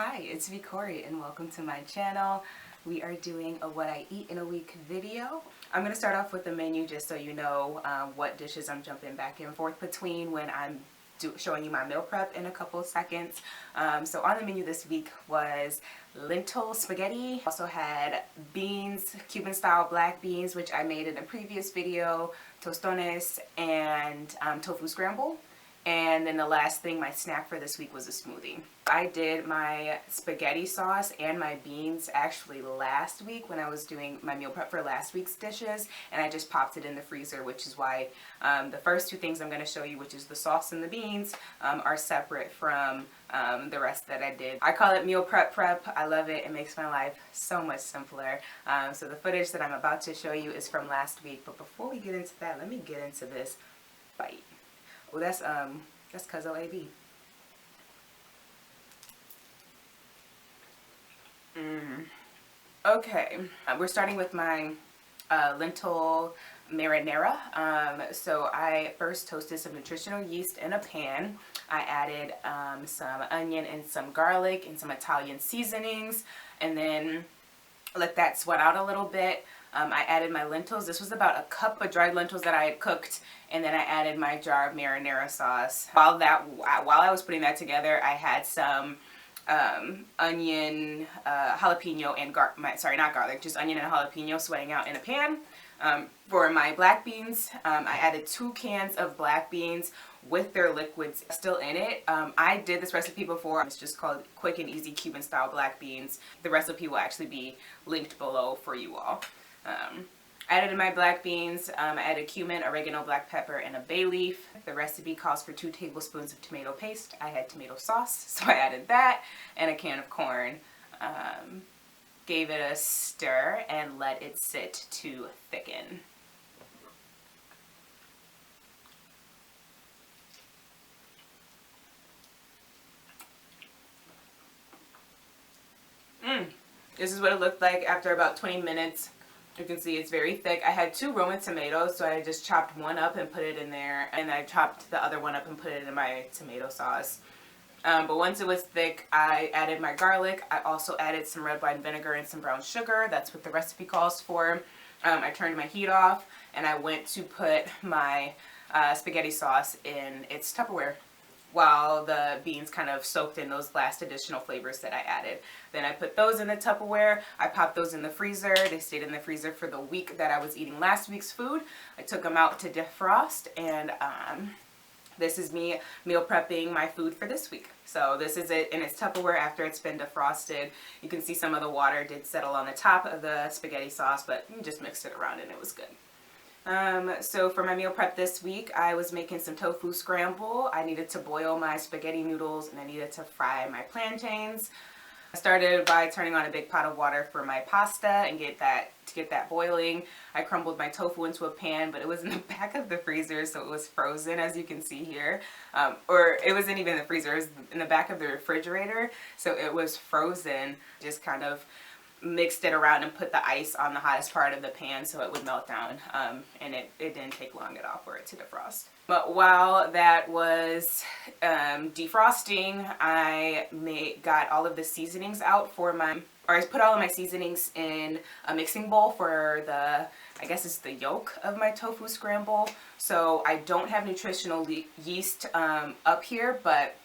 Hi, it's Vicori and welcome to my channel. We are doing a what I eat in a week video. I'm going to start off with the menu just so you know what dishes I'm jumping back and forth between when I'm showing you my meal prep in a couple of seconds. So on the menu this week was lentil spaghetti. Also had beans, Cuban style black beans, which I made in a previous video, Tostones, and Tofu Scramble. And then the last thing, my snack for this week was a smoothie. I did my spaghetti sauce and my beans actually last week when I was doing my meal prep for last week's dishes, and I just popped it in the freezer, which is why the first two things I'm going to show you, which is the sauce and the beans, are separate from the rest that I did. I call it meal prep. I love it. It makes my life so much simpler. So the footage that I'm about to show you is from last week, but before we get into that, let me get into this bite. Oh, that's Cuzzo AB. Okay, we're starting with my lentil marinara. So I first toasted some nutritional yeast in a pan. I added some onion and some garlic and some Italian seasonings, and then let that sweat out a little bit. I added my lentils. This was about a cup of dried lentils that I had cooked, and then I added my jar of marinara sauce. While I was putting that together, I had some onion, jalapeno, and not garlic, just onion and jalapeno sweating out in a pan. For my black beans, I added 2 cans of black beans with their liquids still in it. I did this recipe before. It's just called Quick and Easy Cuban Style Black Beans. The recipe will actually be linked below for you all. I added in my black beans, I added cumin, oregano, black pepper, and a bay leaf. The recipe calls for 2 tablespoons of tomato paste. I had tomato sauce, so I added that, and a can of corn. Gave it a stir and let it sit to thicken. This is what it looked like after about 20 minutes. You can see it's very thick. I had 2 Roma tomatoes, so I just chopped one up and put it in there, and I chopped the other one up and put it in my tomato sauce. But once it was thick, I added my garlic. I also added some red wine vinegar and some brown sugar. That's what the recipe calls for. I turned my heat off, and I went to put my spaghetti sauce in its Tupperware while the beans kind of soaked in those last additional flavors that I added. Then I put those in the Tupperware. I popped those in the freezer. They stayed in the freezer for the week that I was eating last week's food. I took them out to defrost, and this is me meal prepping my food for this week. So this is it in its Tupperware after it's been defrosted. You can see some of the water did settle on the top of the spaghetti sauce, but you just mixed it around and it was good. So for my meal prep this week, I was making some tofu scramble. I needed to boil my spaghetti noodles, and I needed to fry my plantains. I started by turning on a big pot of water for my pasta and get that boiling. I crumbled my tofu into a pan, but it was in the back of the freezer, so it was frozen, as you can see here. Or it wasn't even in the freezer, it was in the back of the refrigerator, so it was frozen. Just kind of mixed it around and put the ice on the hottest part of the pan so it would melt down, and it didn't take long at all for it to defrost. But while that was defrosting, I got all of the seasonings out I put all of my seasonings in a mixing bowl for I guess it's the yolk of my tofu scramble. So I don't have nutritional yeast up here, but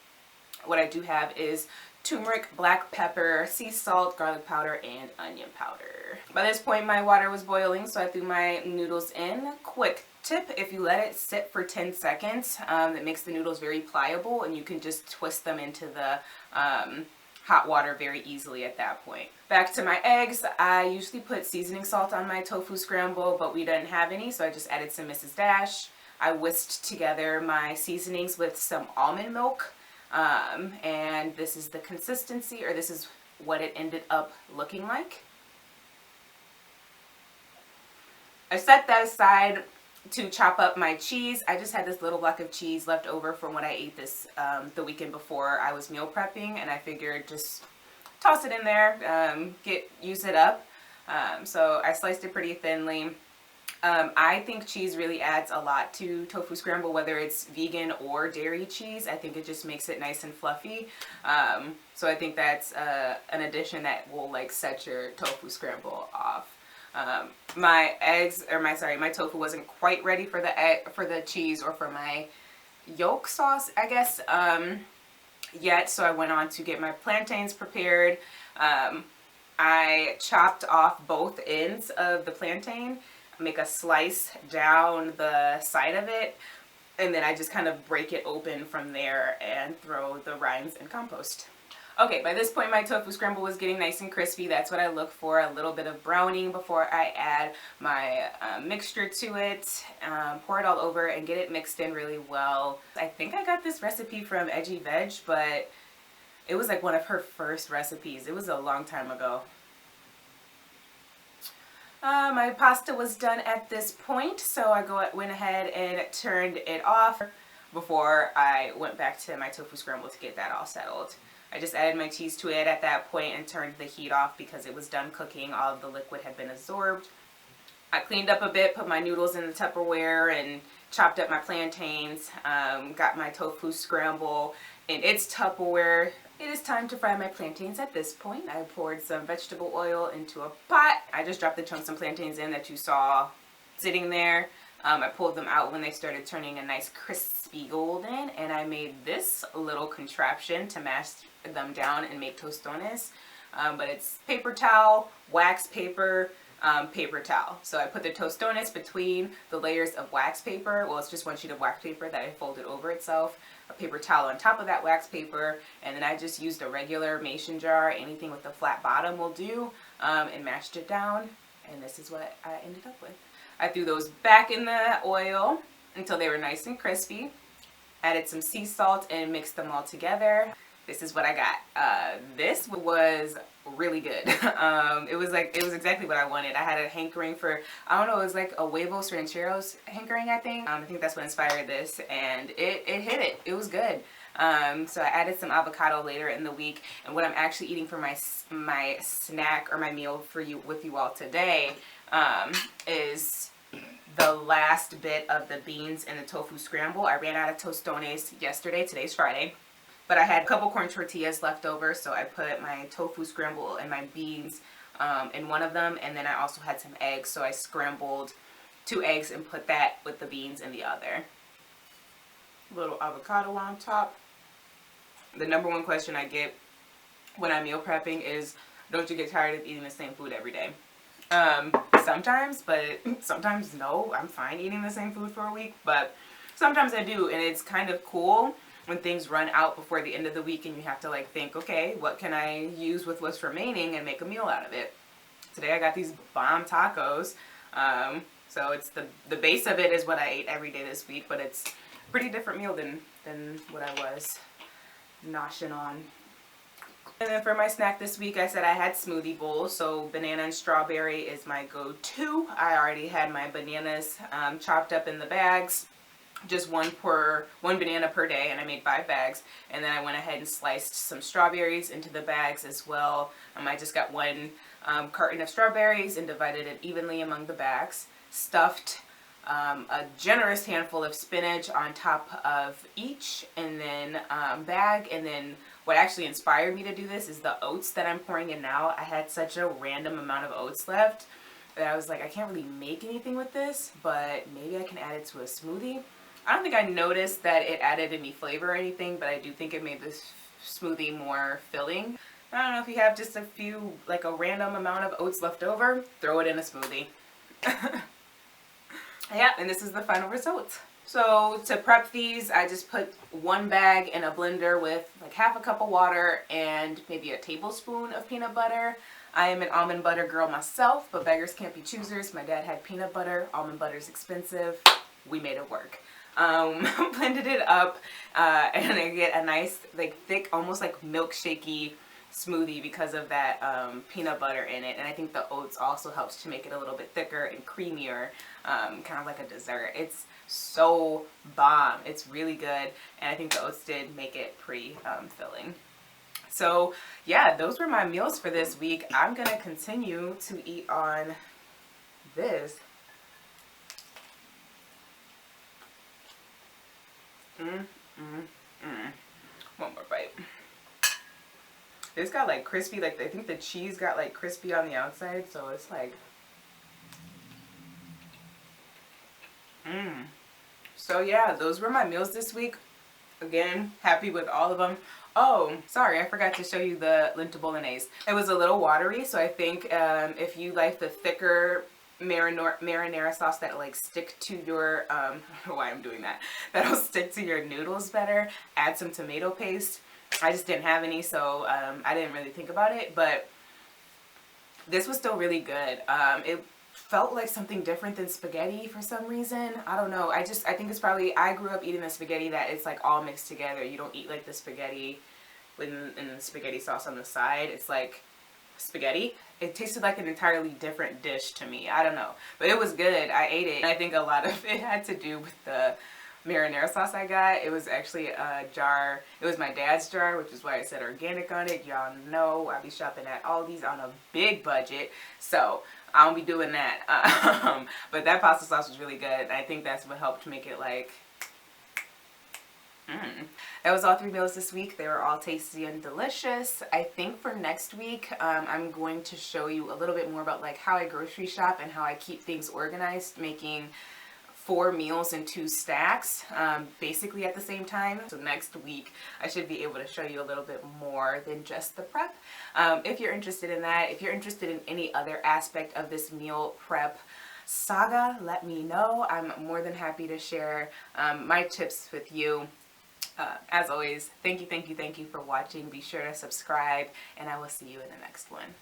what I do have is turmeric, black pepper, sea salt, garlic powder, and onion powder. By this point, my water was boiling, so I threw my noodles in. Quick tip, if you let it sit for 10 seconds, it makes the noodles very pliable, and you can just twist them into the hot water very easily at that point. Back to my eggs. I usually put seasoning salt on my tofu scramble, but we didn't have any, so I just added some Mrs. Dash. I whisked together my seasonings with some almond milk. And this is the consistency, or this is what it ended up looking like. I set that aside to chop up my cheese. I just had this little block of cheese left over from when I ate this the weekend before I was meal prepping, and I figured just toss it in there, use it up. So I sliced it pretty thinly. I think cheese really adds a lot to tofu scramble, whether it's vegan or dairy cheese. I think it just makes it nice and fluffy. So I think that's an addition that will like set your tofu scramble off. My tofu wasn't quite ready for the cheese or for my yolk sauce, I guess, yet. So I went on to get my plantains prepared. I chopped off both ends of the plantain, make a slice down the side of it, and then I just kind of break it open from there and throw the rinds in compost. Okay, by this point my tofu scramble was getting nice and crispy. That's what I look for, a little bit of browning before I add my mixture to it. Pour it all over and get it mixed in really well. I think I got this recipe from Edgy Veg, but it was like one of her first recipes. It was a long time ago. My pasta was done at this point, so I went ahead and turned it off before I went back to my tofu scramble to get that all settled. I just added my cheese to it at that point and turned the heat off because it was done cooking. All of the liquid had been absorbed. I cleaned up a bit, put my noodles in the Tupperware, and chopped up my plantains. Got my tofu scramble in its Tupperware. It is time to fry my plantains at this point. I poured some vegetable oil into a pot. I just dropped the chunks of plantains in that you saw sitting there. I pulled them out when they started turning a nice crispy golden, and I made this little contraption to mash them down and make tostones. But it's paper towel, wax paper, paper towel. So I put the tostones between the layers of wax paper. Well, it's just one sheet of wax paper that I folded over itself. A paper towel on top of that wax paper, and then I just used a regular mason jar, anything with a flat bottom will do, and mashed it down, and this is what I ended up with. I threw those back in the oil until they were nice and crispy, added some sea salt and mixed them all together. This is what I got. This was really good. It was exactly what I wanted. I had a hankering for, I don't know, it was like a huevos rancheros hankering, I think. I think that's what inspired this, and it hit it. It was good. So I added some avocado later in the week, and what I'm actually eating for my snack or my meal with you all today is the last bit of the beans in the tofu scramble. I ran out of tostones yesterday. Today's Friday. But I had a couple corn tortillas left over, so I put my tofu scramble and my beans in one of them, and then I also had some eggs, so I scrambled 2 eggs and put that with the beans in the other. Little avocado on top. The number one question I get when I'm meal prepping is, don't you get tired of eating the same food every day? Sometimes, but sometimes no. I'm fine eating the same food for a week, but sometimes I do, and it's kind of cool when things run out before the end of the week and you have to like think, okay, what can I use with what's remaining and make a meal out of it. Today I got these bomb tacos. So it's the base of it is what I ate every day this week, but it's a pretty different meal than what I was noshing on. And then for my snack this week, I said I had smoothie bowls. So banana and strawberry is my go-to. I already had my bananas chopped up in the bags. Just one banana per day, and I made 5 bags, and then I went ahead and sliced some strawberries into the bags as well. I just got 1 carton of strawberries and divided it evenly among the bags. Stuffed a generous handful of spinach on top of each, and then bag. And then what actually inspired me to do this is the oats that I'm pouring in now. I had such a random amount of oats left that I was like, I can't really make anything with this, but maybe I can add it to a smoothie. I don't think I noticed that it added any flavor or anything, but I do think it made this smoothie more filling. I don't know, if you have just a few, like a random amount of oats left over, throw it in a smoothie. Yeah, and this is the final result. So to prep these, I just put 1 bag in a blender with like half a cup of water and maybe a tablespoon of peanut butter. I am an almond butter girl myself, but beggars can't be choosers. My dad had peanut butter. Almond butter's expensive. We made it work. Blended it up, and I get a nice, like, thick, almost like milkshakey smoothie because of that peanut butter in it. And I think the oats also helps to make it a little bit thicker and creamier, kind of like a dessert. It's so bomb. It's really good, and I think the oats did make it pretty filling. So yeah, those were my meals for this week. I'm gonna continue to eat on this. One more bite. It's got like crispy, like I think the cheese got like crispy on the outside, so it's like, So yeah, those were my meals this week. Again, happy with all of them. Oh, sorry, I forgot to show you the lentil bolognese. It was a little watery, so I think if you like the thicker marinara sauce that'll like stick to your, I don't know why I'm doing that, that'll stick to your noodles better, add some tomato paste. I just didn't have any, so I didn't really think about it, but this was still really good. It felt like something different than spaghetti for some reason. I don't know. I think it's probably, I grew up eating the spaghetti that it's like all mixed together. You don't eat like the spaghetti with the spaghetti sauce on the side. It's like spaghetti. It tasted like an entirely different dish to me. I don't know. But it was good. I ate it. And I think a lot of it had to do with the marinara sauce I got. It was actually a jar. It was my dad's jar, which is why it said organic on it. Y'all know I be shopping at Aldi's on a big budget. So I won't be doing that. But that pasta sauce was really good. I think that's what helped make it like, That was all 3 meals this week. They were all tasty and delicious. I think for next week, I'm going to show you a little bit more about like how I grocery shop and how I keep things organized, making 4 meals in 2 stacks, basically at the same time. So next week, I should be able to show you a little bit more than just the prep. If you're interested in that, if you're interested in any other aspect of this meal prep saga, let me know. I'm more than happy to share my tips with you. As always, thank you for watching. Be sure to subscribe, and I will see you in the next one.